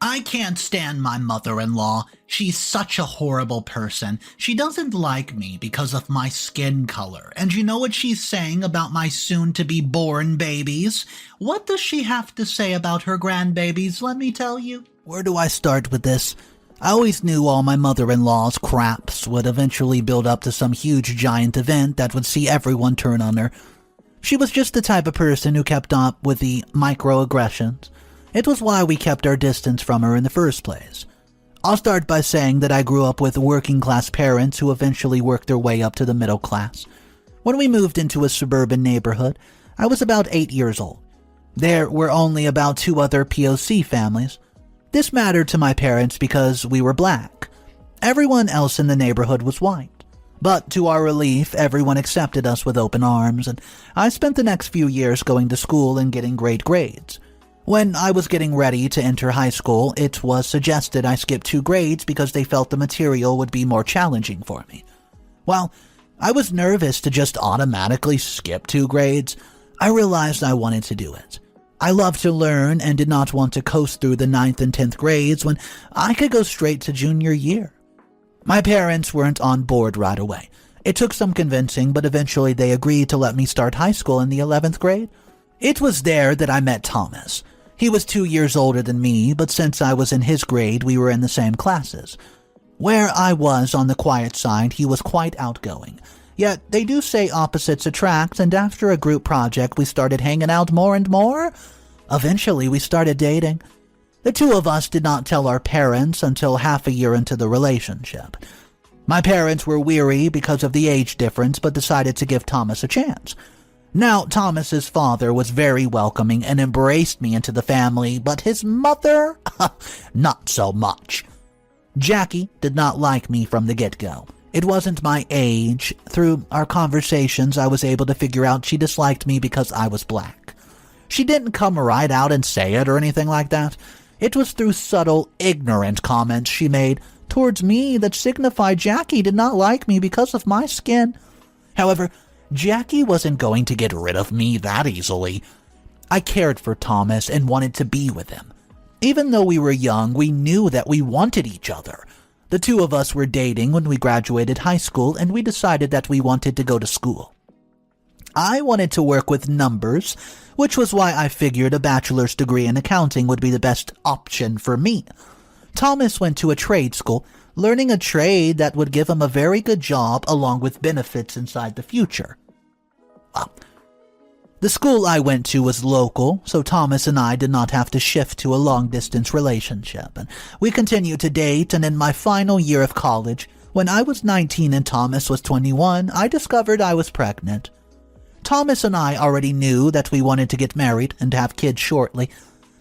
I can't stand my mother-in-law. She's such a horrible person. She doesn't like me because of my skin color. And you know what she's saying about my soon-to-be-born babies? What does she have to say about her grandbabies, let me tell you? Where do I start with this? I always knew all my mother-in-law's craps would eventually build up to some huge giant event that would see everyone turn on her. She was just the type of person who kept up with the microaggressions. It was why we kept our distance from her in the first place. I'll start by saying that I grew up with working-class parents who eventually worked their way up to the middle class. When we moved into a suburban neighborhood, I was about 8 years old. There were only about 2 other POC families. This mattered to my parents because we were black. Everyone else in the neighborhood was white. But to our relief, everyone accepted us with open arms, and I spent the next few years going to school and getting great grades. When I was getting ready to enter high school, it was suggested I skip 2 grades because they felt the material would be more challenging for me. While I was nervous to just automatically skip 2 grades, I realized I wanted to do it. I loved to learn and did not want to coast through the 9th and 10th grades when I could go straight to junior year. My parents weren't on board right away. It took some convincing, but eventually they agreed to let me start high school in the 11th grade. It was there that I met Thomas. He was 2 years older than me, but since I was in his grade, we were in the same classes. Where I was on the quiet side, he was quite outgoing. Yet, they do say opposites attract, and after a group project, we started hanging out more and more. Eventually, we started dating. The 2 of us did not tell our parents until half a year into the relationship. My parents were weary because of the age difference, but decided to give Thomas a chance. Now, Thomas's father was very welcoming and embraced me into the family, but his mother? Not so much. Jackie did not like me from the get-go. It wasn't my age. Through our conversations, I was able to figure out she disliked me because I was black. She didn't come right out and say it or anything like that. It was through subtle, ignorant comments she made towards me that signified Jackie did not like me because of my skin. However, Jackie wasn't going to get rid of me that easily. I cared for Thomas and wanted to be with him. Even though we were young, we knew that we wanted each other. The 2 of us were dating when we graduated high school, and we decided that we wanted to go to school. I wanted to work with numbers, which was why I figured a bachelor's degree in accounting would be the best option for me. Thomas went to a trade school, learning a trade that would give him a very good job along with benefits inside the future. The school I went to was local, so Thomas and I did not have to shift to a long-distance relationship, and we continued to date, and in my final year of college, when I was 19 and Thomas was 21, I discovered I was pregnant. Thomas and I already knew that we wanted to get married and have kids shortly.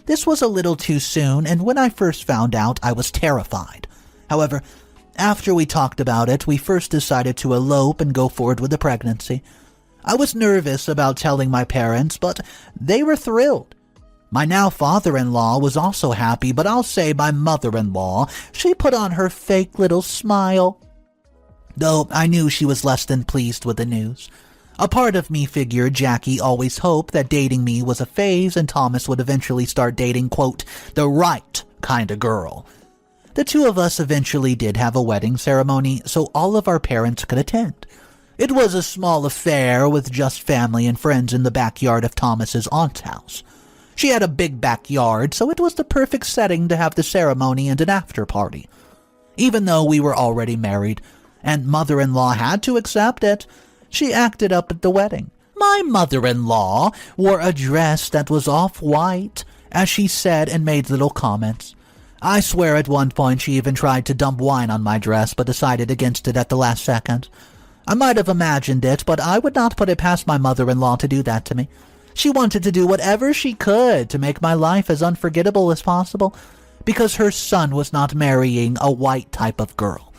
This was a little too soon, and when I first found out, I was terrified. However, after we talked about it, we first decided to elope and go forward with the pregnancy. I was nervous about telling my parents, but they were thrilled. My now father-in-law was also happy, but I'll say my mother-in-law, she put on her fake little smile. Though I knew she was less than pleased with the news. A part of me figured Jackie always hoped that dating me was a phase and Thomas would eventually start dating, quote, the right kind of girl. The 2 of us eventually did have a wedding ceremony, so all of our parents could attend. It was a small affair with just family and friends in the backyard of Thomas's aunt's house. She had a big backyard, so it was the perfect setting to have the ceremony and an after-party. Even though we were already married, and mother-in-law had to accept it, she acted up at the wedding. My mother-in-law wore a dress that was off-white, as she said and made little comments. I swear at one point she even tried to dump wine on my dress, but decided against it at the last second. I might have imagined it, but I would not put it past my mother-in-law to do that to me. She wanted to do whatever she could to make my life as unforgettable as possible, because her son was not marrying a white type of girl.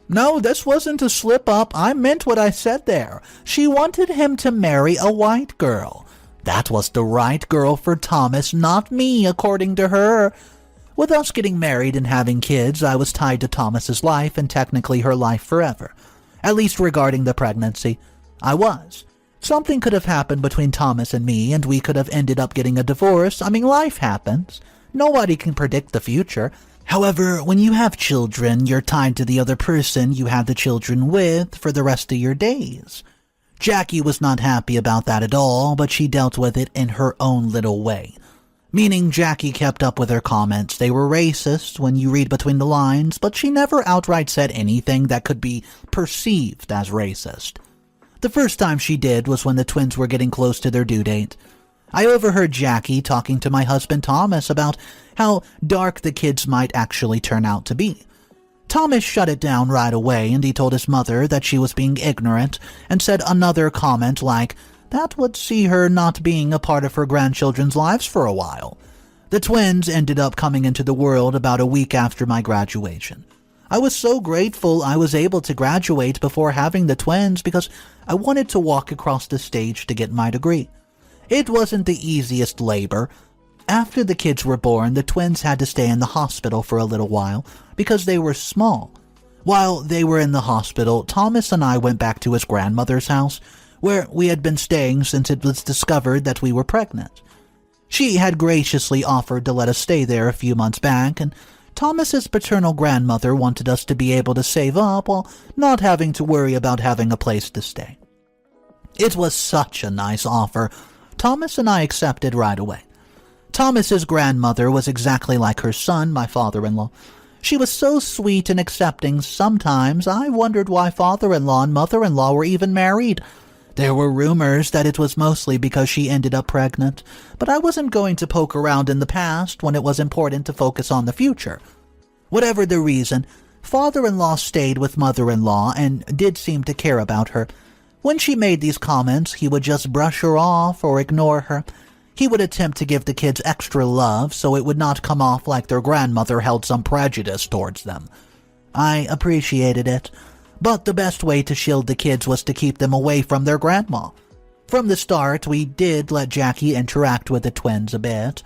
No, this wasn't a slip-up. I meant what I said there. She wanted him to marry a white girl. That was the right girl for Thomas, not me, according to her. With us getting married and having kids, I was tied to Thomas's life and technically her life forever. At least regarding the pregnancy, I was. Something could have happened between Thomas and me, and we could have ended up getting a divorce. I mean, life happens. Nobody can predict the future. However, when you have children, you're tied to the other person you had the children with for the rest of your days. Jackie was not happy about that at all, but she dealt with it in her own little way. Meaning Jackie kept up with her comments. They were racist when you read between the lines, but she never outright said anything that could be perceived as racist. The first time she did was when the twins were getting close to their due date. I overheard Jackie talking to my husband Thomas about how dark the kids might actually turn out to be. Thomas shut it down right away, and he told his mother that she was being ignorant and said another comment like, that would see her not being a part of her grandchildren's lives for a while. The twins ended up coming into the world about a week after my graduation. I was so grateful I was able to graduate before having the twins because I wanted to walk across the stage to get my degree. It wasn't the easiest labor. After the kids were born, the twins had to stay in the hospital for a little while because they were small. While they were in the hospital, Thomas and I went back to his grandmother's house, where we had been staying since it was discovered that we were pregnant. She had graciously offered to let us stay there a few months back, and Thomas's paternal grandmother wanted us to be able to save up while not having to worry about having a place to stay. It was such a nice offer. Thomas and I accepted right away. Thomas's grandmother was exactly like her son, my father-in-law. She was so sweet and accepting, sometimes I wondered why father-in-law and mother-in-law were even married. There were rumors that it was mostly because she ended up pregnant, but I wasn't going to poke around in the past when it was important to focus on the future. Whatever the reason, father-in-law stayed with mother-in-law and did seem to care about her. When she made these comments, he would just brush her off or ignore her. He would attempt to give the kids extra love so it would not come off like their grandmother held some prejudice towards them. I appreciated it. But the best way to shield the kids was to keep them away from their grandma. From the start, we did let Jackie interact with the twins a bit.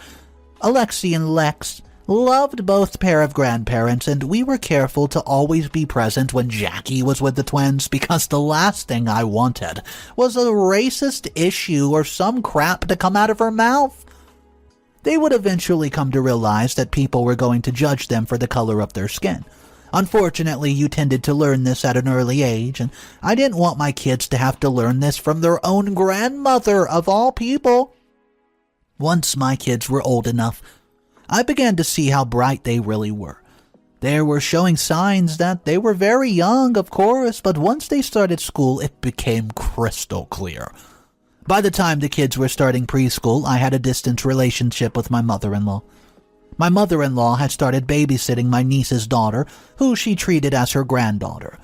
Alexi and Lex loved both pair of grandparents, and we were careful to always be present when Jackie was with the twins because the last thing I wanted was a racist issue or some crap to come out of her mouth. They would eventually come to realize that people were going to judge them for the color of their skin. Unfortunately, you tended to learn this at an early age, and I didn't want my kids to have to learn this from their own grandmother, of all people. Once my kids were old enough, I began to see how bright they really were. They were showing signs that they were very young, of course, but once they started school, it became crystal clear. By the time the kids were starting preschool, I had a distant relationship with my mother-in-law. My mother-in-law had started babysitting my niece's daughter, who she treated as her granddaughter.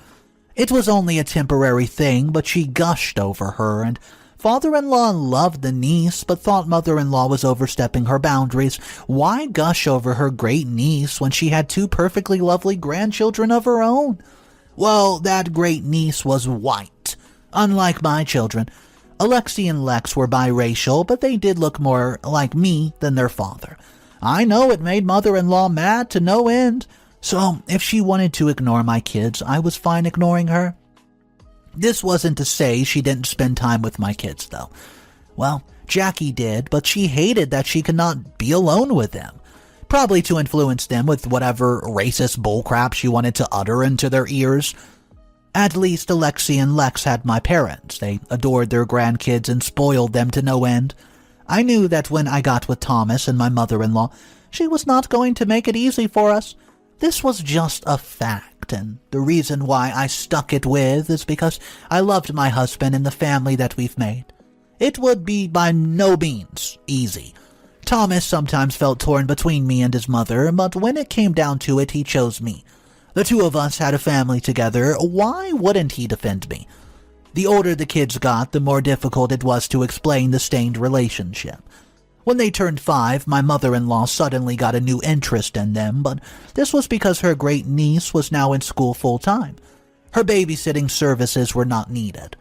It was only a temporary thing, but she gushed over her, and father-in-law loved the niece, but thought mother-in-law was overstepping her boundaries. Why gush over her great niece when she had two perfectly lovely grandchildren of her own? Well, that great niece was white, unlike my children. Alexi and Lex were biracial, but they did look more like me than their father. I know it made mother-in-law mad to no end, so if she wanted to ignore my kids, I was fine ignoring her. This wasn't to say she didn't spend time with my kids, though. Well, Jackie did, but she hated that she could not be alone with them. Probably to influence them with whatever racist bullcrap she wanted to utter into their ears. At least Alexi and Lex had my parents. They adored their grandkids and spoiled them to no end. I knew that when I got with Thomas and my mother-in-law, she was not going to make it easy for us. This was just a fact, and the reason why I stuck it with is because I loved my husband and the family that we've made. It would be by no means easy. Thomas sometimes felt torn between me and his mother, but when it came down to it, he chose me. The two of us had a family together. Why wouldn't he defend me? The older the kids got, the more difficult it was to explain the strained relationship. When they turned 5, my mother-in-law suddenly got a new interest in them, but this was because her great niece was now in school full-time. Her babysitting services were not needed.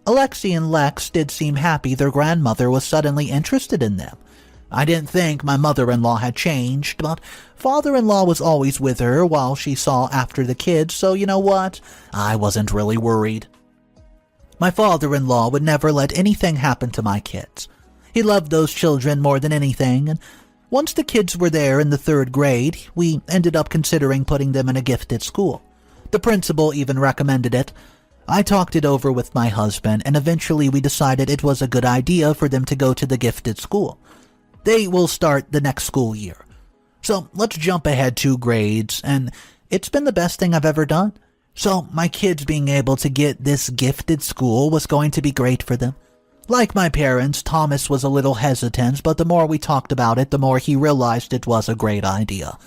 Alexi and Lex did seem happy their grandmother was suddenly interested in them. I didn't think my mother-in-law had changed, but father-in-law was always with her while she saw after the kids, so you know what? I wasn't really worried. My father-in-law would never let anything happen to my kids. He loved those children more than anything, and Once the kids were there in the 3rd grade, we ended up considering putting them in a gifted school. The principal even recommended it. I talked it over with my husband, and eventually we decided it was a good idea for them to go to the gifted school. They will start the next school year. So let's jump ahead 2 grades, and it's been the best thing I've ever done. So my kids being able to get this gifted school was going to be great for them. Like my parents, Thomas was a little hesitant, but the more we talked about it, the more he realized it was a great idea.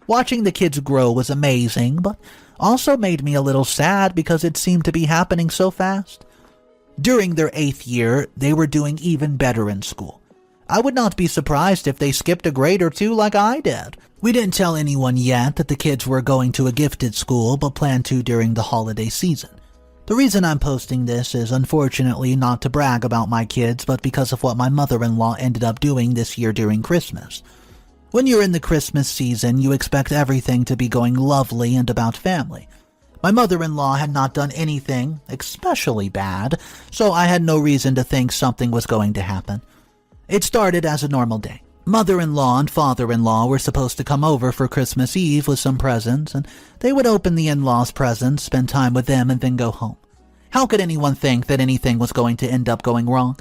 Watching the kids grow was amazing, but also made me a little sad because it seemed to be happening so fast. During their 8th year, they were doing even better in school. I would not be surprised if they skipped a grade or 2 like I did. We didn't tell anyone yet that the kids were going to a gifted school, but planned to during the holiday season. The reason I'm posting this is unfortunately not to brag about my kids, but because of what my mother-in-law ended up doing this year during Christmas. When you're in the Christmas season, you expect everything to be going lovely and about family. My mother-in-law had not done anything especially bad, so I had no reason to think something was going to happen. It started as a normal day. Mother-in-law and father-in-law were supposed to come over for Christmas Eve with some presents, and they would open the in-laws' presents, spend time with them, and then go home. How could anyone think that anything was going to end up going wrong?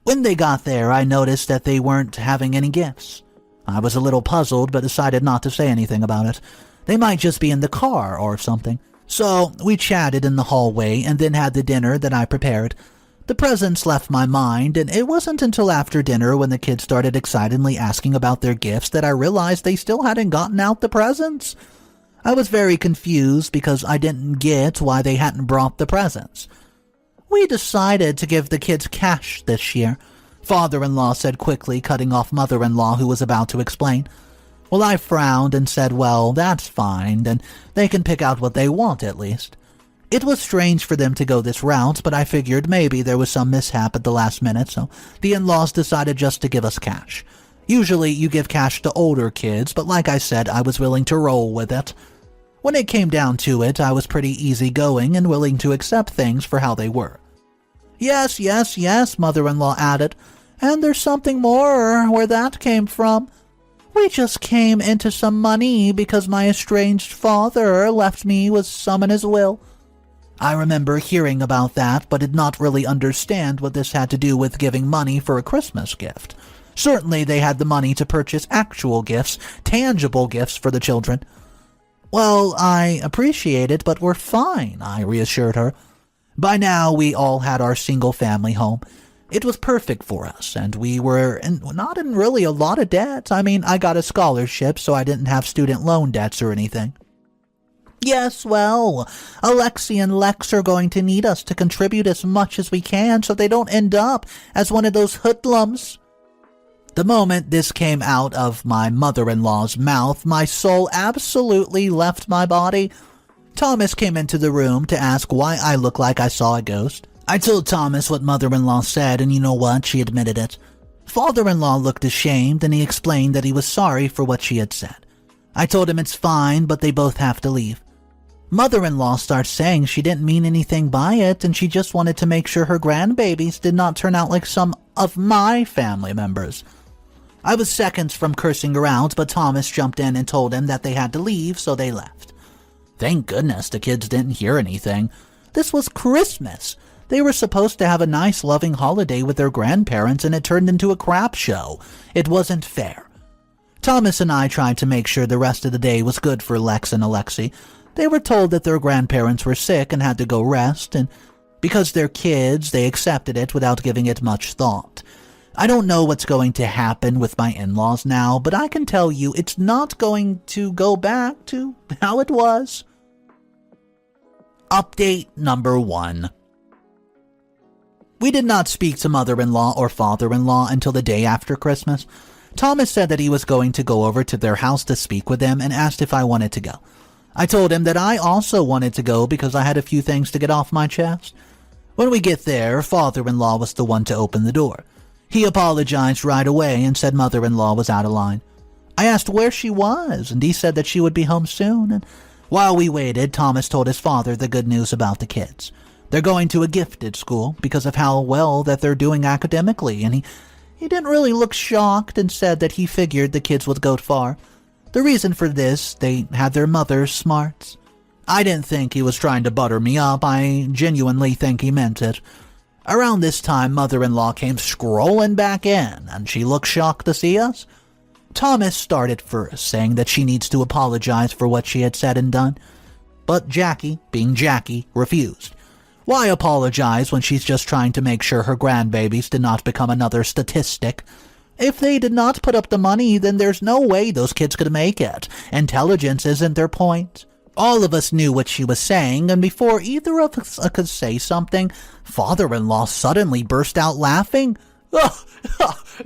When they got there, I noticed that they weren't having any gifts. I was a little puzzled, but decided not to say anything about it. They might just be in the car or something. So we chatted in the hallway and then had the dinner that I prepared. The presents left my mind, and it wasn't until after dinner when the kids started excitedly asking about their gifts that I realized they still hadn't gotten out the presents. I was very confused because I didn't get why they hadn't brought the presents. We decided to give the kids cash this year, father-in-law said quickly, cutting off mother-in-law who was about to explain. Well, I frowned and said, well, that's fine, and they can pick out what they want at least. It was strange for them to go this route, but I figured maybe there was some mishap at the last minute, so the in-laws decided just to give us cash. Usually you give cash to older kids, but like I said, I was willing to roll with it. When it came down to it, I was pretty easygoing and willing to accept things for how they were. Yes, mother-in-law added, and there's something more where that came from. We just came into some money because my estranged father left me with some in his will. I remember hearing about that, but did not really understand what this had to do with giving money for a Christmas gift. Certainly they had the money to purchase actual gifts, tangible gifts for the children. Well, I appreciate it, but we're fine, I reassured her. By now, we all had our single-family home. It was perfect for us, and we were not in really a lot of debt. I mean, I got a scholarship, so I didn't have student loan debts or anything. Yes, well, Alexi and Lex are going to need us to contribute as much as we can so they don't end up as one of those hoodlums. The moment this came out of my mother-in-law's mouth, my soul absolutely left my body. Thomas came into the room to ask why I looked like I saw a ghost. I told Thomas what mother-in-law said, and you know what? She admitted it. Father-in-law looked ashamed, and he explained that he was sorry for what she had said. I told him it's fine, but they both have to leave. Mother-in-law starts saying she didn't mean anything by it, and she just wanted to make sure her grandbabies did not turn out like some of my family members. I was seconds from cursing her out, but Thomas jumped in and told him that they had to leave, so they left. Thank goodness the kids didn't hear anything. This was Christmas. They were supposed to have a nice, loving holiday with their grandparents, and it turned into a crap show. It wasn't fair. Thomas and I tried to make sure the rest of the day was good for Lex and Alexi. They were told that their grandparents were sick and had to go rest, and because they're kids, they accepted it without giving it much thought. I don't know what's going to happen with my in-laws now, but I can tell you it's not going to go back to how it was. Update number 1. We did not speak to mother-in-law or father-in-law until the day after Christmas. Thomas said that he was going to go over to their house to speak with them and asked if I wanted to go. I told him that I also wanted to go because I had a few things to get off my chest. When we get there, father-in-law was the one to open the door. He apologized right away and said mother-in-law was out of line. I asked where she was, and he said that she would be home soon, and while we waited, Thomas told his father the good news about the kids. They're going to a gifted school because of how well that they're doing academically, and He didn't really look shocked and said that he figured the kids would go far. The reason for this, they had their mother's smarts. I didn't think he was trying to butter me up. I genuinely think he meant it. Around this time, mother-in-law came scrolling back in, and she looked shocked to see us. Thomas started first, saying that she needs to apologize for what she had said and done. But Jackie, being Jackie, refused. Why apologize when she's just trying to make sure her grandbabies did not become another statistic? If they did not put up the money, then there's no way those kids could make it. Intelligence isn't their point. All of us knew what she was saying, and before either of us could say something, father-in-law suddenly burst out laughing.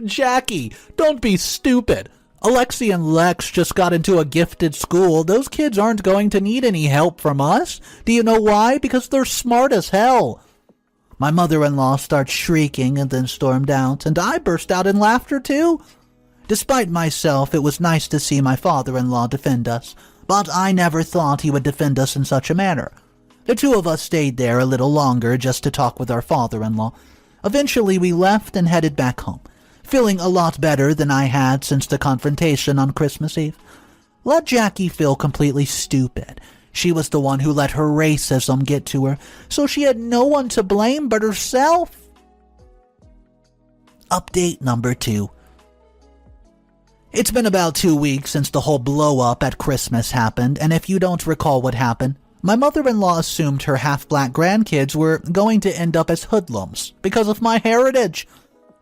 Jackie, don't be stupid. Alexi and Lex just got into a gifted school. Those kids aren't going to need any help from us. Do you know why? Because they're smart as hell. My mother-in-law starts shrieking and then stormed out, and I burst out in laughter too. Despite myself, it was nice to see my father-in-law defend us, but I never thought he would defend us in such a manner. The two of us stayed there a little longer just to talk with our father-in-law. Eventually, we left and headed back home, feeling a lot better than I had since the confrontation on Christmas Eve. Let Jackie feel completely stupid. She was the one who let her racism get to her, so she had no one to blame but herself. Update number 2. It's been about 2 weeks since the whole blow-up at Christmas happened, and if you don't recall what happened, my mother-in-law assumed her half-black grandkids were going to end up as hoodlums because of my heritage.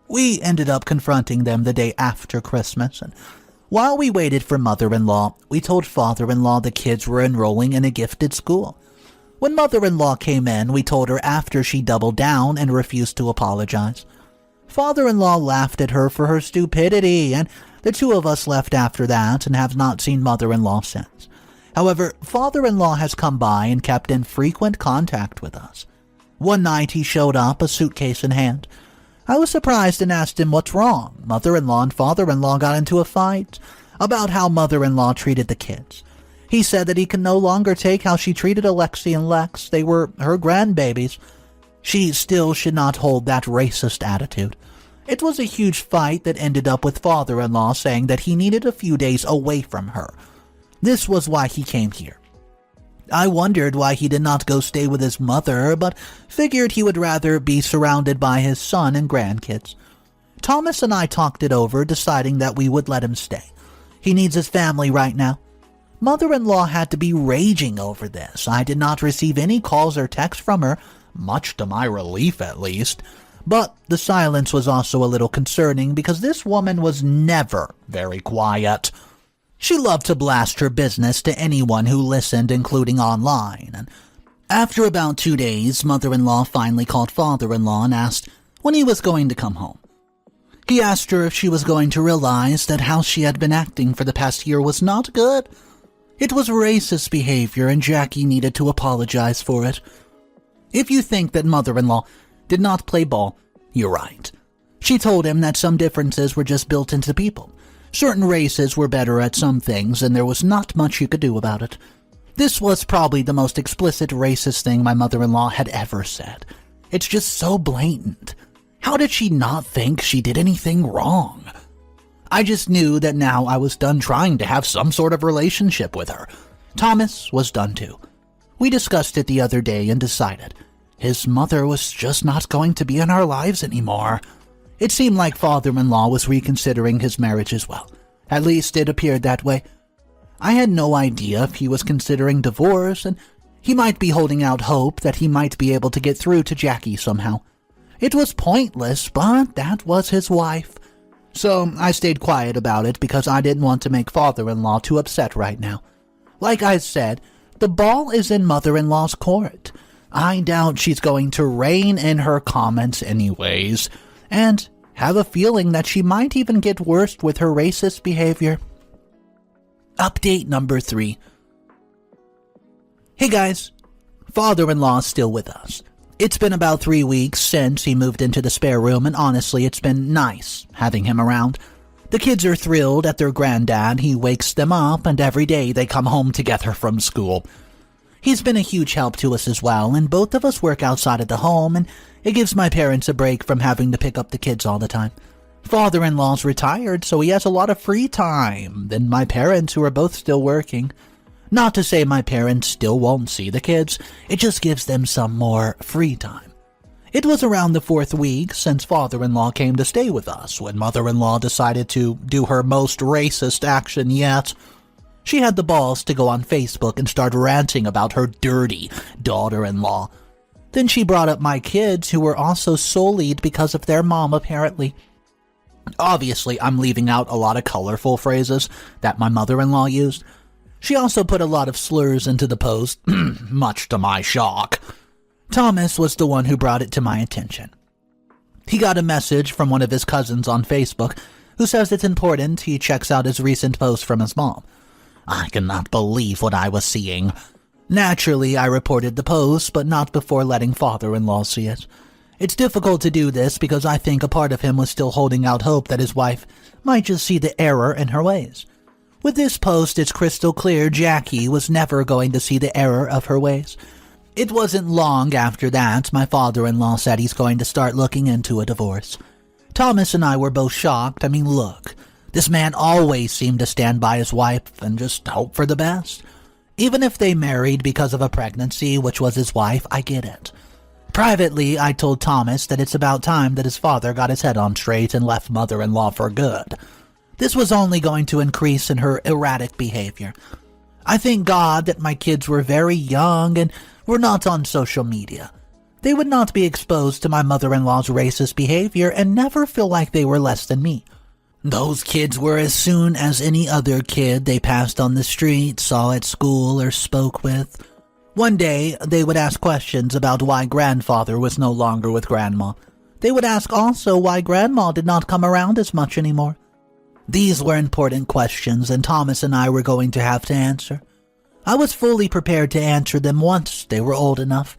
We ended up confronting them the day after Christmas, and while we waited for mother-in-law, we told father-in-law the kids were enrolling in a gifted school. When mother-in-law came in, we told her after she doubled down and refused to apologize. Father-in-law laughed at her for her stupidity, and the two of us left after that and have not seen mother-in-law since. However, father-in-law has come by and kept in frequent contact with us. One night he showed up, a suitcase in hand. I was surprised and asked him what's wrong. Mother-in-law and father-in-law got into a fight about how mother-in-law treated the kids. He said that he can no longer take how she treated Alexi and Lex. They were her grandbabies. She still should not hold that racist attitude. It was a huge fight that ended up with father-in-law saying that he needed a few days away from her. This was why he came here. I wondered why he did not go stay with his mother, but figured he would rather be surrounded by his son and grandkids. Thomas and I talked it over, deciding that we would let him stay. He needs his family right now. Mother-in-law had to be raging over this. I did not receive any calls or texts from her, much to my relief at least. But the silence was also a little concerning because this woman was never very quiet. She loved to blast her business to anyone who listened, including online. And after about 2 days, mother-in-law finally called father-in-law and asked when he was going to come home. He asked her if she was going to realize that how she had been acting for the past year was not good. It was racist behavior and Jackie needed to apologize for it. If you think that mother-in-law did not play ball, you're right. She told him that some differences were just built into people. Certain races were better at some things, and there was not much you could do about it. This was probably the most explicit racist thing my mother-in-law had ever said. It's just so blatant. How did she not think she did anything wrong? I just knew that now I was done trying to have some sort of relationship with her. Thomas was done too. We discussed it the other day and decided his mother was just not going to be in our lives anymore. It seemed like father-in-law was reconsidering his marriage as well. At least it appeared that way. I had no idea if he was considering divorce, and he might be holding out hope that he might be able to get through to Jackie somehow. It was pointless, but that was his wife. So I stayed quiet about it because I didn't want to make father-in-law too upset right now. Like I said, the ball is in mother-in-law's court. I doubt she's going to rein in her comments anyways, and have a feeling that she might even get worse with her racist behavior. Update number 3. Hey guys, father-in-law's still with us. It's been about 3 weeks since he moved into the spare room, and honestly, it's been nice having him around. The kids are thrilled at their granddad. He wakes them up, and every day they come home together from school. He's been a huge help to us as well, and both of us work outside of the home, and it gives my parents a break from having to pick up the kids all the time. Father-in-law's retired, so he has a lot of free time than my parents, who are both still working. Not to say my parents still won't see the kids, it just gives them some more free time. It was around the 4th week since father-in-law came to stay with us when mother-in-law decided to do her most racist action yet. She had the balls to go on Facebook and start ranting about her dirty daughter-in-law. Then she brought up my kids, who were also sullied because of their mom, apparently. Obviously, I'm leaving out a lot of colorful phrases that my mother-in-law used. She also put a lot of slurs into the post, much to my shock. Thomas was the one who brought it to my attention. He got a message from one of his cousins on Facebook who says it's important he checks out his recent post from his mom. I cannot believe what I was seeing. Naturally, I reported the post, but not before letting father-in-law see it. It's difficult to do this because I think a part of him was still holding out hope that his wife might just see the error in her ways. With this post, it's crystal clear Jackie was never going to see the error of her ways. It wasn't long after that my father-in-law said he's going to start looking into a divorce. Thomas and I were both shocked. I mean, look, this man always seemed to stand by his wife and just hope for the best. Even if they married because of a pregnancy, which was his wife, I get it. Privately, I told Thomas that it's about time that his father got his head on straight and left mother-in-law for good. This was only going to increase in her erratic behavior. I thank God that my kids were very young and were not on social media. They would not be exposed to my mother-in-law's racist behavior and never feel like they were less than me. Those kids were as soon as any other kid they passed on the street, saw at school, or spoke with. One day, they would ask questions about why grandfather was no longer with grandma. They would ask also why grandma did not come around as much anymore. These were important questions, and Thomas and I were going to have to answer. I was fully prepared to answer them once they were old enough.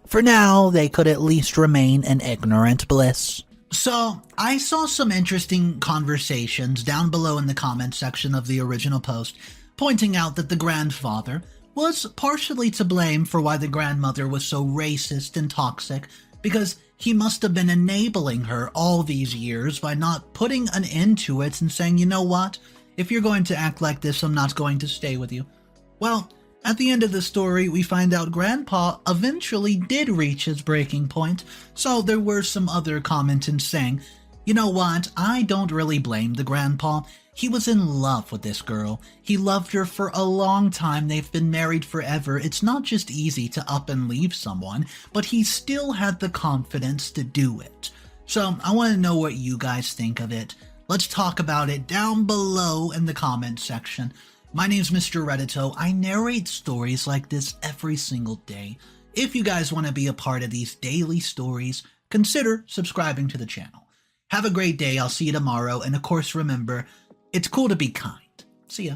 For now, they could at least remain in ignorant bliss. So, I saw some interesting conversations down below in the comment section of the original post, pointing out that the grandfather was partially to blame for why the grandmother was so racist and toxic, because he must have been enabling her all these years by not putting an end to it and saying, you know what, if you're going to act like this, I'm not going to stay with you. Well, at the end of the story, we find out Grandpa eventually did reach his breaking point, so there were some other commenters saying, you know what, I don't really blame the Grandpa. He was in love with this girl. He loved her for a long time. They've been married forever. It's not just easy to up and leave someone, but he still had the confidence to do it. So I want to know what you guys think of it. Let's talk about it down below in the comment section. My name's Mr. Reddito. I narrate stories like this every single day. If you guys want to be a part of these daily stories, consider subscribing to the channel. Have a great day. I'll see you tomorrow. And of course, remember, it's cool to be kind. See ya.